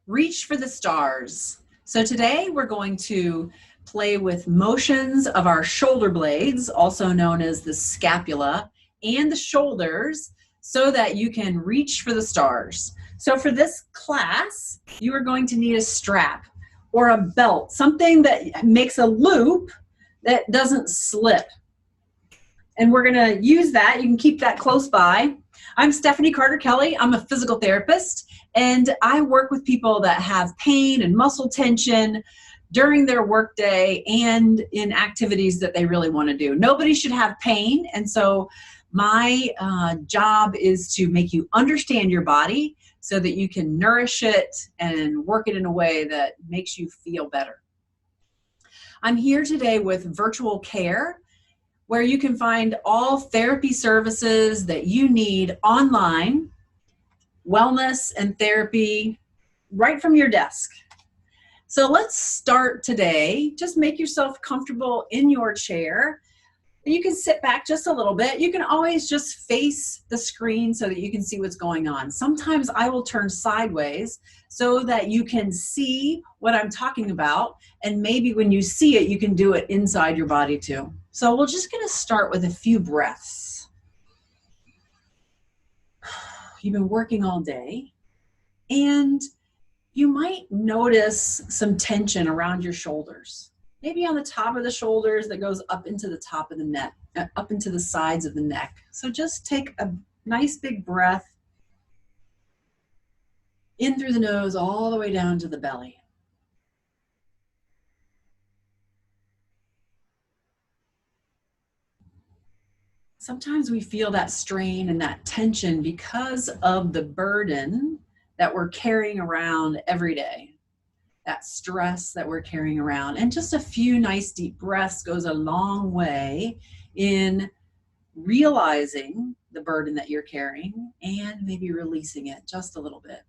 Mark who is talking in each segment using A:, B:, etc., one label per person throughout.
A: Reach for the stars. So today we're going to play with motions of our shoulder blades, also known as the scapula, and the shoulders, so that you can reach for the stars. So for this class, you are going to need a strap or a belt, something that makes a loop that doesn't slip. And we're gonna use that. You can keep that close by. I'm Stephanie Carter-Kelly. I'm a physical therapist, and I work with people that have pain and muscle tension during their workday and in activities that they really want to do. Nobody should have pain, and so my job is to make you understand your body so that you can nourish it and work it in a way that makes you feel better. I'm here today with virtual care, where you can find all therapy services that you need online, wellness and therapy, right from your desk. So let's start today. Just make yourself comfortable in your chair. You can sit back just a little bit. You can always just face the screen so that you can see what's going on. Sometimes I will turn sideways so that you can see what I'm talking about, and maybe when you see it, you can do it inside your body too. So we're just going to start with a few breaths. You've been working all day, and you might notice some tension around your shoulders. Maybe on the top of the shoulders that goes up into the top of the neck, up into the sides of the neck. So just take a nice big breath in through the nose all the way down to the belly. Sometimes we feel that strain and that tension because of the burden that we're carrying around every day. That stress that we're carrying around. And just a few nice deep breaths goes a long way in realizing the burden that you're carrying and maybe releasing it just a little bit.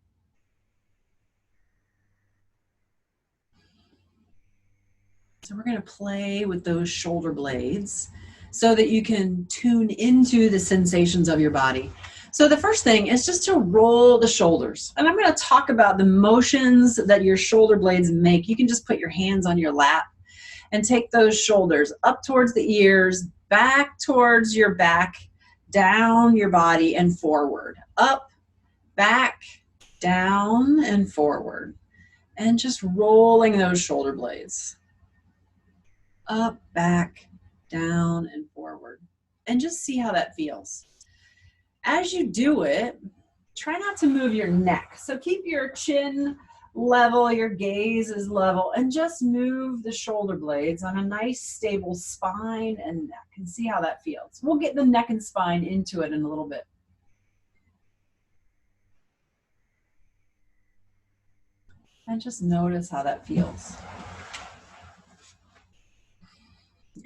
A: So we're going to play with those shoulder blades so that you can tune into the sensations of your body. So the first thing is just to roll the shoulders. And I'm going to talk about the motions that your shoulder blades make. You can just put your hands on your lap and take those shoulders up towards the ears, back towards your back, down your body and forward. Up, back, down, and forward. And just rolling those shoulder blades. Up, back, down, and forward. And just see how that feels. As you do it, try not to move your neck. So keep your chin level, your gaze is level, and just move the shoulder blades on a nice stable spine and neck, and see how that feels. We'll get the neck and spine into it in a little bit. And just notice how that feels.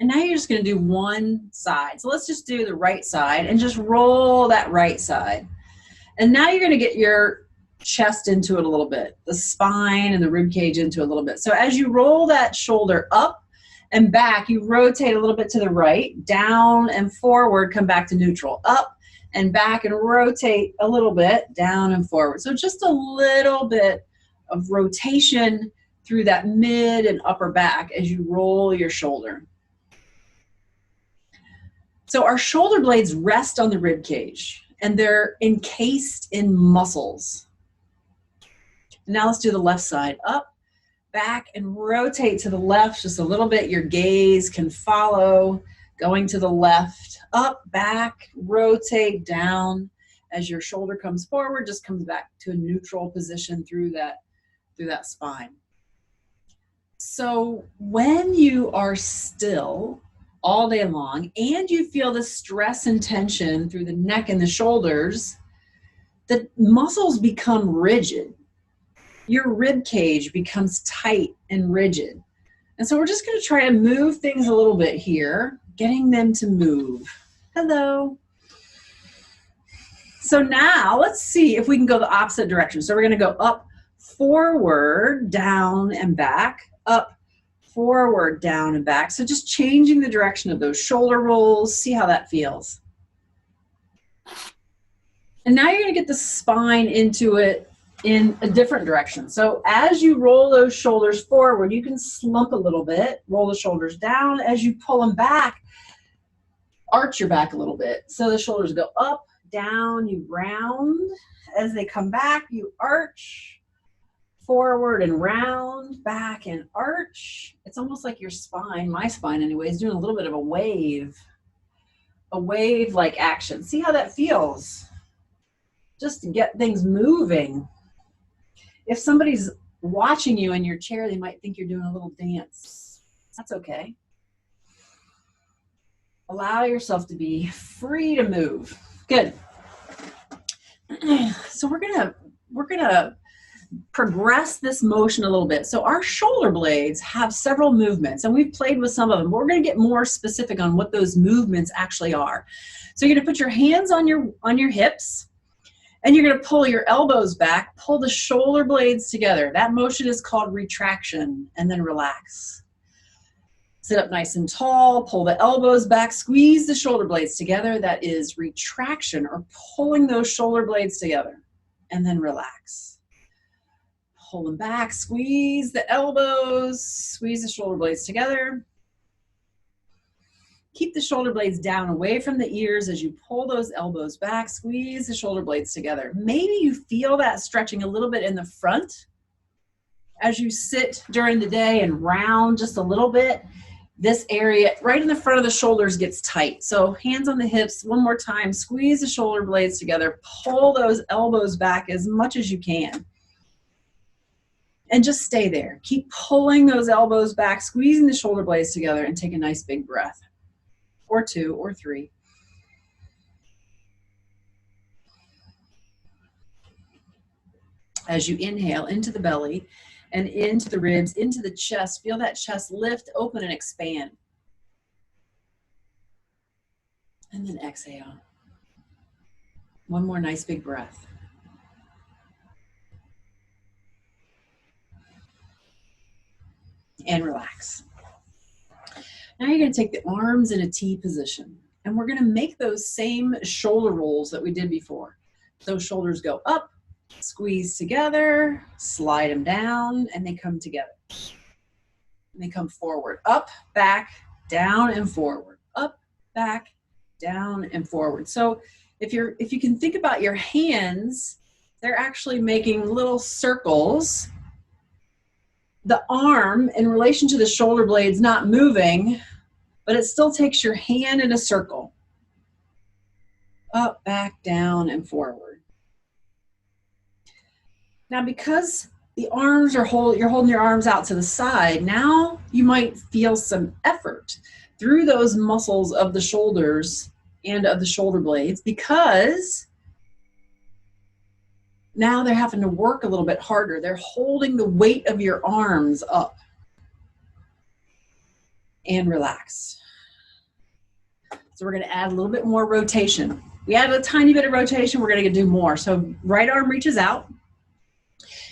A: And now you're just going to do one side. So let's just do the right side and just roll that right side. And now you're going to get your chest into it a little bit, the spine and the rib cage into it a little bit. So as you roll that shoulder up and back, you rotate a little bit to the right, down and forward, come back to neutral, up and back and rotate a little bit, down and forward. So just a little bit of rotation through that mid and upper back as you roll your shoulder. So our shoulder blades rest on the rib cage, and they're encased in muscles. Now let's do the left side. Up, back, and rotate to the left just a little bit. Your gaze can follow, going to the left. Up, back, rotate, down. As your shoulder comes forward, just comes back to a neutral position through that spine. So when you are still all day long, and you feel the stress and tension through the neck and the shoulders, the muscles become rigid. Your rib cage becomes tight and rigid. And so we're just going to try to move things a little bit here, getting them to move. Hello. So now let's see if we can go the opposite direction. So we're going to go up, forward, down, and back, up, forward, down, and back. So just changing the direction of those shoulder rolls. See how that feels. And now you're going to get the spine into it in a different direction. So as you roll those shoulders forward, you can slump a little bit, roll the shoulders down. As you pull them back, arch your back a little bit. So the shoulders go up, down, you round. As they come back, you arch, forward and round, back and arch. It's almost like your spine, my spine anyway, is doing a little bit of a wave-like action. See how that feels? Just to get things moving. If somebody's watching you in your chair, they might think you're doing a little dance. That's okay. Allow yourself to be free to move. Good. So we're gonna progress this motion a little bit. So our shoulder blades have several movements, and we've played with some of them, but we're going to get more specific on what those movements actually are. So you're going to put your hands on your hips, and you're going to pull your elbows back, pull the shoulder blades together. That motion is called retraction, and then relax. Sit up nice and tall, pull the elbows back, squeeze the shoulder blades together. That is retraction, or pulling those shoulder blades together, and then relax. Pull them back, squeeze the elbows, squeeze the shoulder blades together. Keep the shoulder blades down away from the ears as you pull those elbows back, squeeze the shoulder blades together. Maybe you feel that stretching a little bit in the front as you sit during the day and round just a little bit. This area right in the front of the shoulders gets tight. So hands on the hips, one more time, squeeze the shoulder blades together, pull those elbows back as much as you can. And just stay there. Keep pulling those elbows back, squeezing the shoulder blades together, and take a nice big breath. Or two, or three. As you inhale into the belly and into the ribs, into the chest, feel that chest lift, open, and expand. And then exhale. One more nice big breath. And relax. Now you're going to take the arms in a T position, and we're going to make those same shoulder rolls that we did before. Those shoulders go up, squeeze together, slide them down, and they come together. And they come forward, up, back, down, and forward, up, back, down, and forward. So if you can think about your hands, they're actually making little circles. The arm in relation to the shoulder blades not moving, but it still takes your hand in a circle. Up, back, down, and forward. Now because the arms are you're holding your arms out to the side, now you might feel some effort through those muscles of the shoulders and of the shoulder blades, because now they're having to work a little bit harder. They're holding the weight of your arms up. And relax. So we're going to add a little bit more rotation. We added a tiny bit of rotation. We're going to do more. So right arm reaches out.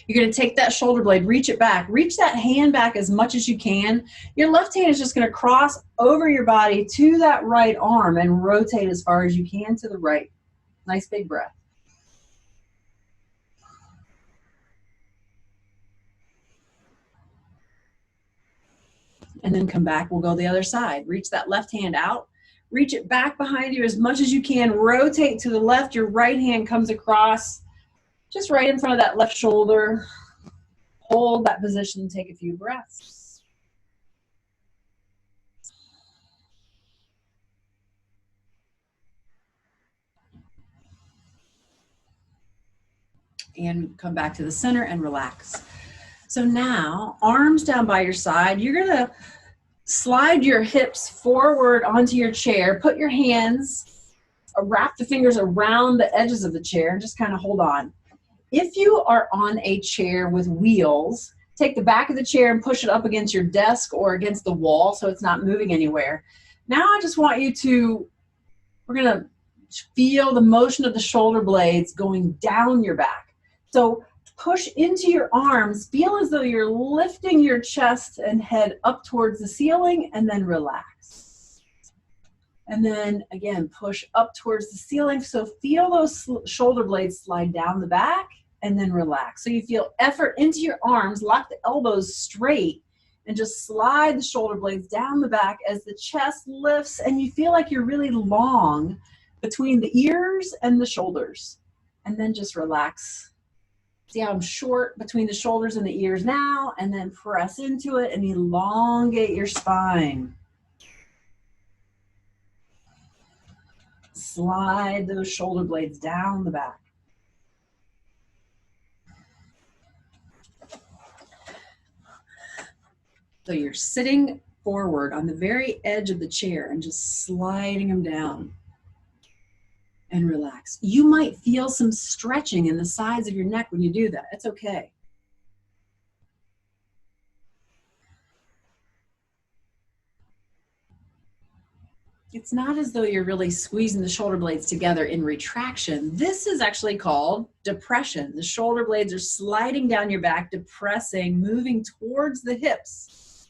A: You're going to take that shoulder blade, reach it back. Reach that hand back as much as you can. Your left hand is just going to cross over your body to that right arm and rotate as far as you can to the right. Nice big breath. And then come back. We'll go the other side. Reach that left hand out. Reach it back behind you as much as you can. Rotate to the left. Your right hand comes across just right in front of that left shoulder. Hold that position. Take a few breaths. And come back to the center and relax. So now, arms down by your side. You're going to slide your hips forward onto your chair. Put your hands, wrap the fingers around the edges of the chair and just kind of hold on. If you are on a chair with wheels, take the back of the chair and push it up against your desk or against the wall so it's not moving anywhere. Now I just want you to, we're going to feel the motion of the shoulder blades going down your back. So push into your arms, feel as though you're lifting your chest and head up towards the ceiling, and then relax. And then again, push up towards the ceiling. So feel those shoulder blades slide down the back and then relax. So you feel effort into your arms, lock the elbows straight, and just slide the shoulder blades down the back as the chest lifts and you feel like you're really long between the ears and the shoulders. And then just relax. See how I'm short between the shoulders and the ears now, and then press into it and elongate your spine. Slide those shoulder blades down the back. So you're sitting forward on the very edge of the chair and just sliding them down. And relax. You might feel some stretching in the sides of your neck when you do that. It's okay. It's not as though you're really squeezing the shoulder blades together in retraction. This is actually called depression. The shoulder blades are sliding down your back, depressing, moving towards the hips,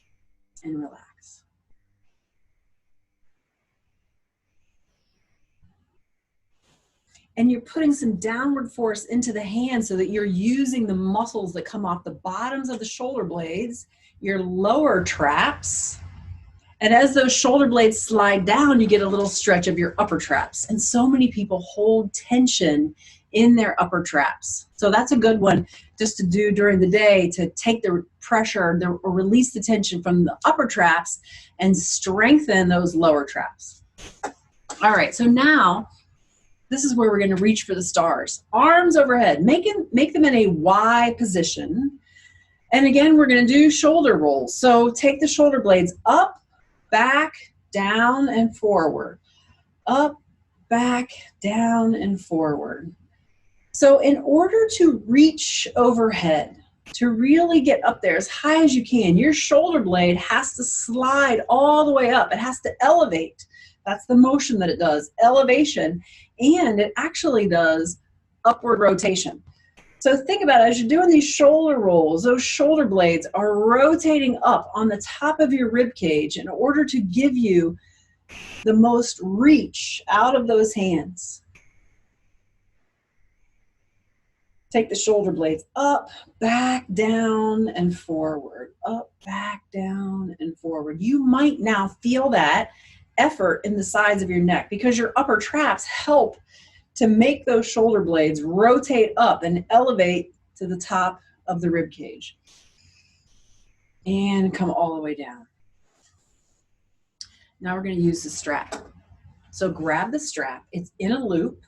A: and relax. And you're putting some downward force into the hands so that you're using the muscles that come off the bottoms of the shoulder blades, your lower traps. And as those shoulder blades slide down, you get a little stretch of your upper traps. And so many people hold tension in their upper traps. So that's a good one just to do during the day, to take the pressure or release the tension from the upper traps and strengthen those lower traps. All right, so now this is where we're going to reach for the stars. Arms overhead, make them in a Y position. And again, we're going to do shoulder rolls. So take the shoulder blades up, back, down, and forward. Up, back, down, and forward. So in order to reach overhead, to really get up there as high as you can, your shoulder blade has to slide all the way up. It has to elevate. That's the motion that it does, elevation. And it actually does upward rotation. So think about it, as you're doing these shoulder rolls, those shoulder blades are rotating up on the top of your rib cage in order to give you the most reach out of those hands. Take the shoulder blades up, back, down, and forward. Up, back, down, and forward. You might now feel that effort in the sides of your neck because your upper traps help to make those shoulder blades rotate up and elevate to the top of the rib cage. And come all the way down. Now we're going to use the strap. So grab the strap. It's in a loop.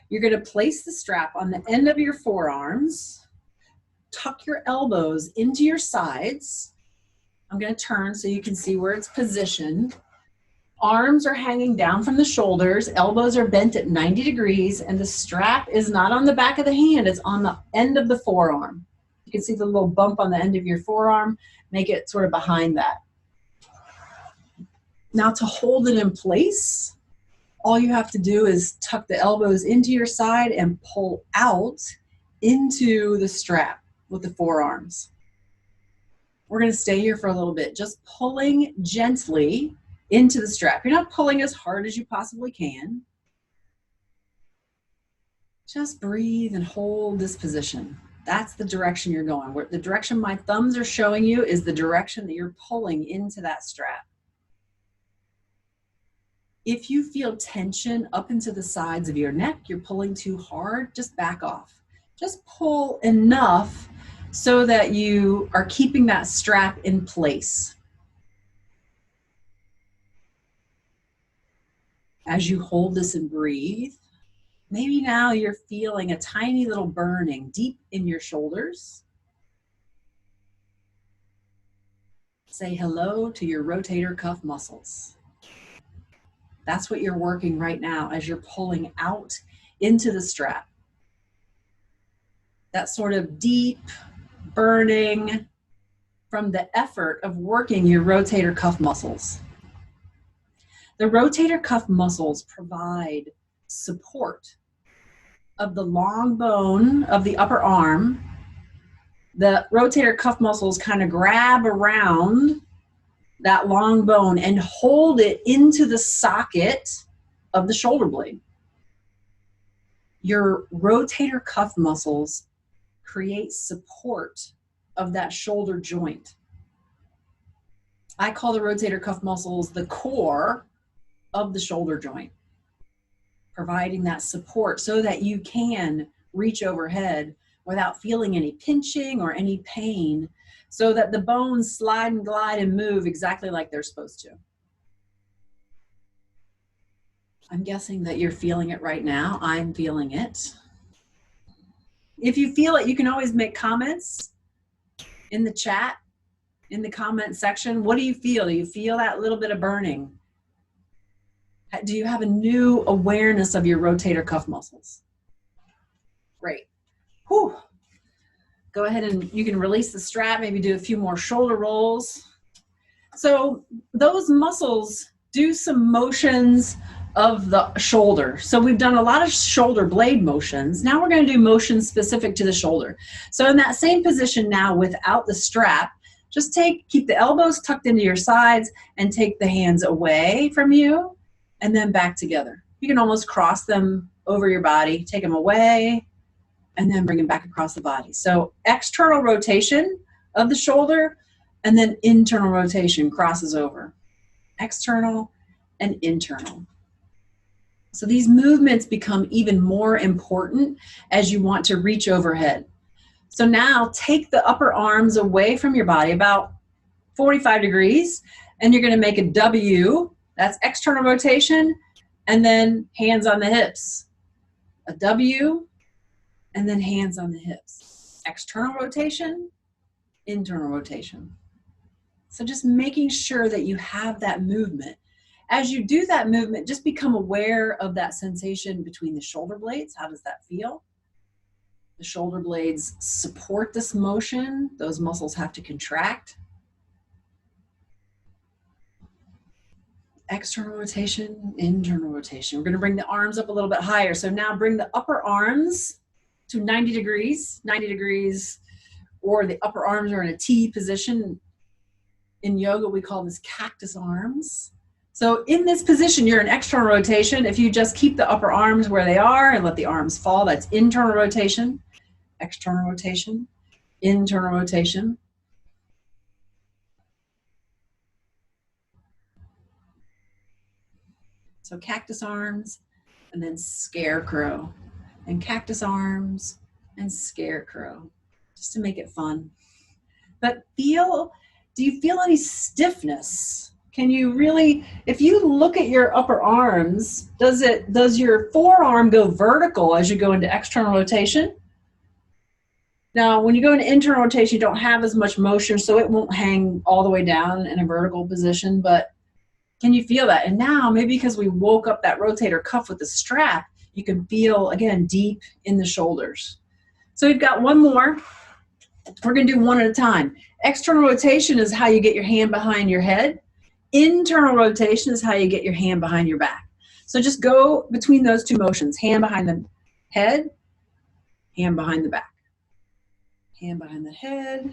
A: You're going to place the strap on the end of your forearms. Tuck your elbows into your sides. I'm going to turn so you can see where it's positioned. Arms are hanging down from the shoulders, elbows are bent at 90 degrees, and the strap is not on the back of the hand, it's on the end of the forearm. You can see the little bump on the end of your forearm, make it sort of behind that. Now to hold it in place, all you have to do is tuck the elbows into your side and pull out into the strap with the forearms. We're going to stay here for a little bit, just pulling gently into the strap. You're not pulling as hard as you possibly can. Just breathe and hold this position. That's the direction you're going. The direction my thumbs are showing you is the direction that you're pulling into that strap. If you feel tension up into the sides of your neck, you're pulling too hard, just back off. Just pull enough so that you are keeping that strap in place. As you hold this and breathe, maybe now you're feeling a tiny little burning deep in your shoulders. Say hello to your rotator cuff muscles. That's what you're working right now as you're pulling out into the strap. That sort of deep burning from the effort of working your rotator cuff muscles. The rotator cuff muscles provide support of the long bone of the upper arm. The rotator cuff muscles kind of grab around that long bone and hold it into the socket of the shoulder blade. Your rotator cuff muscles create support of that shoulder joint. I call the rotator cuff muscles the core of the shoulder joint, providing that support so that you can reach overhead without feeling any pinching or any pain, so that the bones slide and glide and move exactly like they're supposed to. I'm guessing that you're feeling it right now. I'm feeling it. If you feel it, you can always make comments in the chat, in the comment section. What do you feel? Do you feel that little bit of burning? Do you have a new awareness of your rotator cuff muscles? Great. Whew. Go ahead and you can release the strap, maybe do a few more shoulder rolls. So those muscles do some motions of the shoulder. So we've done a lot of shoulder blade motions. Now we're going to do motions specific to the shoulder. So in that same position now without the strap, just keep the elbows tucked into your sides and take the hands away from you and then back together. You can almost cross them over your body, take them away, and then bring them back across the body. So external rotation of the shoulder, and then internal rotation crosses over. External and internal. So these movements become even more important as you want to reach overhead. So now take the upper arms away from your body about 45 degrees, and you're going to make a W. That's external rotation, and then hands on the hips. A W, and then hands on the hips. External rotation, internal rotation. So just making sure that you have that movement. As you do that movement, just become aware of that sensation between the shoulder blades. How does that feel? The shoulder blades support this motion. Those muscles have to contract. External rotation, internal rotation. We're going to bring the arms up a little bit higher. So now bring the upper arms to 90 degrees, or the upper arms are in a T position. In yoga, we call this cactus arms. So in this position, you're in external rotation. If you just keep the upper arms where they are and let the arms fall, that's internal rotation, external rotation, internal rotation. So cactus arms, and then scarecrow, and cactus arms, and scarecrow, just to make it fun. But do you feel any stiffness? Can you really, if you look at your upper arms, does your forearm go vertical as you go into external rotation? Now, when you go into internal rotation, you don't have as much motion, so it won't hang all the way down in a vertical position, but can you feel that? And now, maybe because we woke up that rotator cuff with the strap, you can feel, again, deep in the shoulders. So we've got one more. We're going to do one at a time. External rotation is how you get your hand behind your head. Internal rotation is how you get your hand behind your back. So just go between those two motions. Hand behind the head, hand behind the back. Hand behind the head,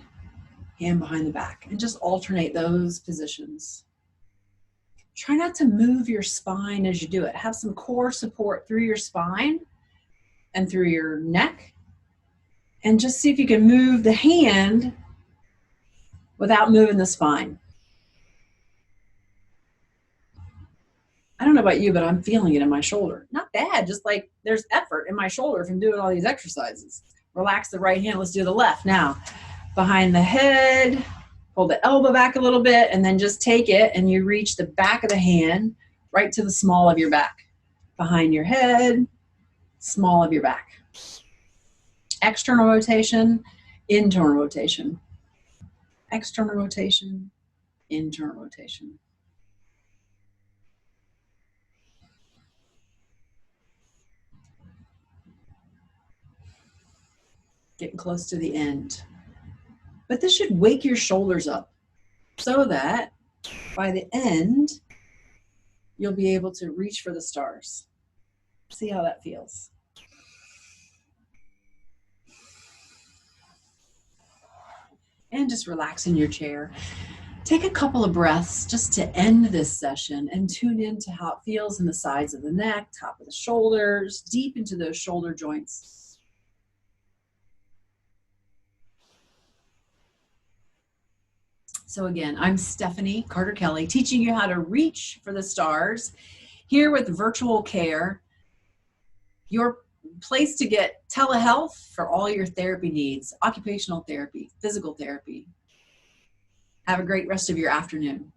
A: hand behind the back. And just alternate those positions. Try not to move your spine as you do it. Have some core support through your spine and through your neck. And just see if you can move the hand without moving the spine. I don't know about you, but I'm feeling it in my shoulder. Not bad, just like there's effort in my shoulder from doing all these exercises. Relax the right hand, let's do the left. Now, behind the head, pull the elbow back a little bit, and then just take it and you reach the back of the hand right to the small of your back. Behind your head, small of your back. External rotation, internal rotation. External rotation, internal rotation. Getting close to the end. But this should wake your shoulders up so that by the end, you'll be able to reach for the stars. See how that feels. And just relax in your chair. Take a couple of breaths just to end this session and tune in to how it feels in the sides of the neck, top of the shoulders, deep into those shoulder joints. So again, I'm Stephanie Carter Kelly, teaching you how to reach for the stars here with Virtual Care, your place to get telehealth for all your therapy needs, occupational therapy, physical therapy. Have a great rest of your afternoon.